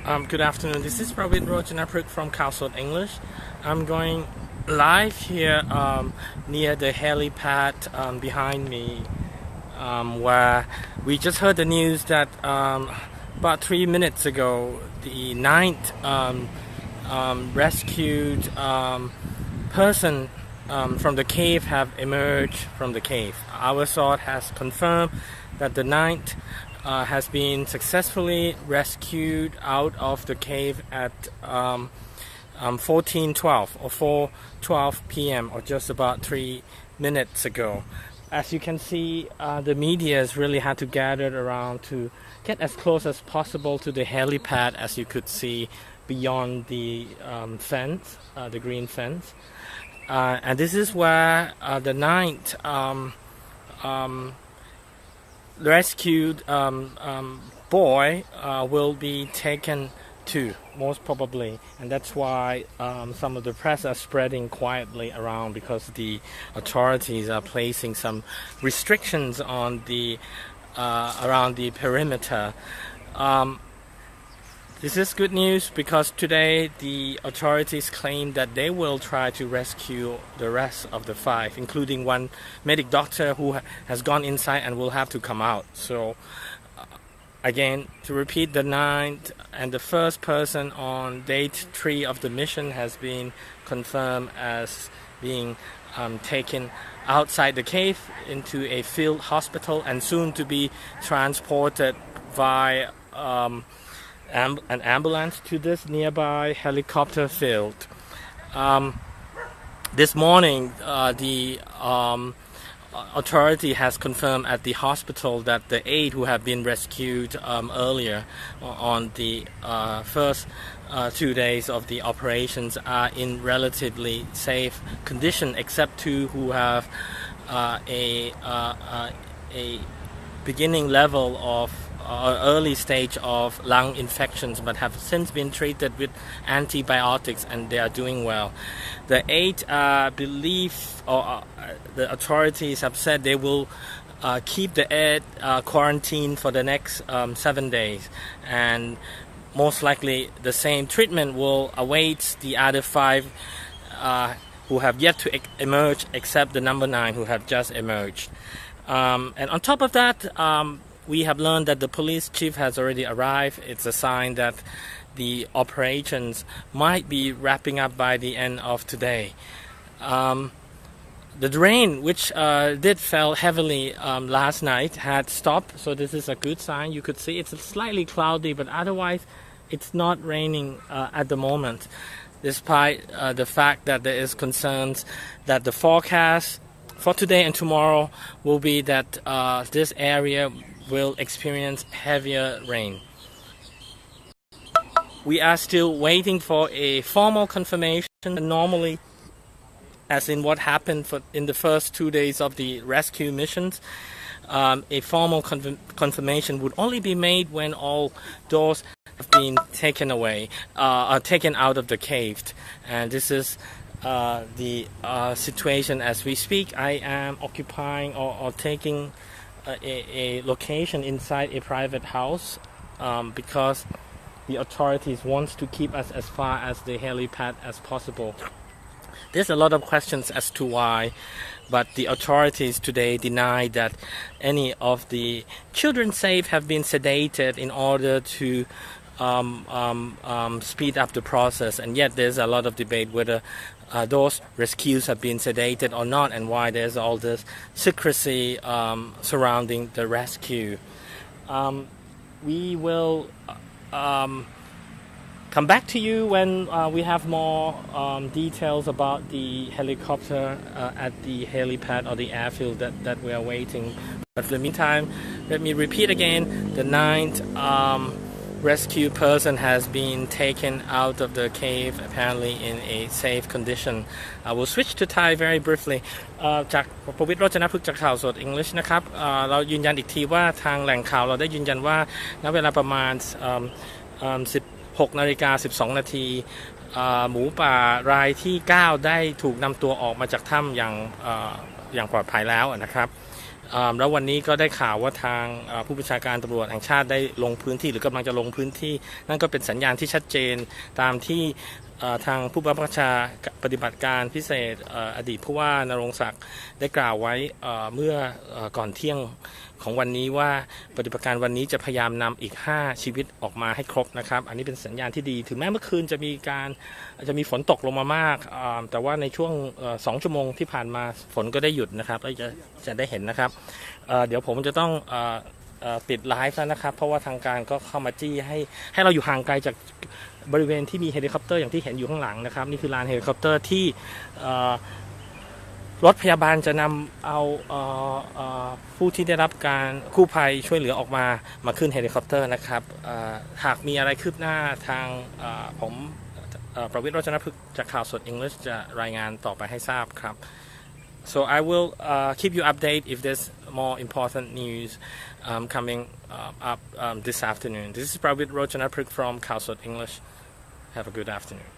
Good afternoon. This is Pravit Rojanapruk from Khaosod English. I'm going live here near the helipad behind me, where we just heard the news that about 3 minutes ago, the ninth rescued person from the cave have emerged from the cave. Our source has confirmed that the ninth has been successfully rescued out of the cave at 14:12 or 4:12 p.m. or just about 3 minutes ago. As you can see, the media has really had to gather around to get as close as possible to the helipad, as you could see beyond the fence, the green fence. And this is where the ninth rescued boy will be taken to, most probably, and that's why some of the press are spreading quietly around, because the authorities are placing some restrictions on the around the perimeter. This is good news because today the authorities claim that they will try to rescue the rest of the five, including one medic doctor who has gone inside and will have to come out. So again, to repeat, the ninth and the first person on day 3 of the mission has been confirmed as being taken outside the cave into a field hospital and soon to be transported by an ambulance to this nearby helicopter field. This morning, the authority has confirmed at the hospital that the 8 who have been rescued earlier on the first 2 days of the operations are in relatively safe condition, except 2 who have a beginning level of early stage of lung infections, but have since been treated with antibiotics and they are doing well. The 8 believe, or the authorities have said they will keep the 8 quarantined for the next 7 days, and most likely the same treatment will await the other 5 who have yet to emerge, except the number 9 who have just emerged. And on top of that, we have learned that the police chief has already arrived. It's a sign that the operations might be wrapping up by the end of today. The rain, which did fell heavily last night, had stopped, so this is a good sign. You could see it's slightly cloudy, but otherwise it's not raining at the moment, despite the fact that there is concerns that the forecast for today and tomorrow will be that this area will experience heavier rain. We are still waiting for a formal confirmation. Normally, as in what happened in the first 2 days of the rescue missions, a formal confirmation would only be made when all doors have been taken away, taken out of the cave. And this is the situation as we speak. I am occupying or taking a location inside a private house because the authorities want to keep us as far as the helipad as possible. There's a lot of questions as to why, but the authorities today deny that any of the children saved have been sedated in order to speed up the process, and yet there's a lot of debate whether those rescues have been sedated or not, and why there's all this secrecy surrounding the rescue. We will come back to you when we have more details about the helicopter at the helipad or the airfield that we are waiting. But for the meantime, let me repeat again, the 9th rescue person has been taken out of the cave, apparently in a safe condition. I will switch to Thai very briefly. จากประวิตร โรจนพฤกษ์จากข่าวสด English นะครับ เรายืนยันอีกทีว่าทางแหล่งข่าวเราได้ยืนยันว่าณเวลาประมาณ16:12 นาที หมูป่ารายที่9ได้ถูกนำตัวออกมาจากถ้ำอย่างปลอดภัยแล้วนะครับ แล้ววันนี้ก็ได้ข่าวว่าทางผู้บัญชาการตำรวจแห่งชาติได้ลงพื้นที่หรือกำลังจะลงพื้นที่นั่นก็เป็นสัญญาณที่ชัดเจนตามที่ทางผู้บังคับบัญชาปฏิบัติการพิเศษอดีตผู้ว่านรงศักดิ์ได้กล่าวไว้เมื่อก่อนเที่ยงของวันนี้ว่าปฏิบัติการวันนี้จะพยายามนำอีก5ชีวิตออกมาให้ครบนะครับอันนี้เป็นสัญญาณที่ดีถึงแม้เมื่อคืนจะมีฝนตกลงมามากแต่ว่าในช่วง2 ชั่วโมงที่ผ่านมาฝนก็ได้หยุดนะครับแล้วจะได้เห็นนะครับเดี๋ยวผมจะต้องปิดไลฟ์แล้วนะครับเพราะว่าทางการก็เข้ามาจี้ให้เราอยู่ห่างไกลจากบริเวณที่มีเฮลิคอปเตอร์อย่างที่เห็นอยู่ข้างหลังนะครับนี่คือลานเฮลิคอปเตอร์ที่รถพยาบาลจะนำเอาผู้ที่ได้รับการกู้ภัยช่วยเหลือออกมาขึ้นเฮลิคอปเตอร์นะครับหากมีอะไรคืบหน้าทางผมประวิตร โรจนพฤกษ์จากข่าวสด English จะรายงานต่อไปให้ทราบครับ so I will keep you update if there's more important news coming up this afternoon. This is Pravit Rojanaprik from Khaosod English. Have a good afternoon.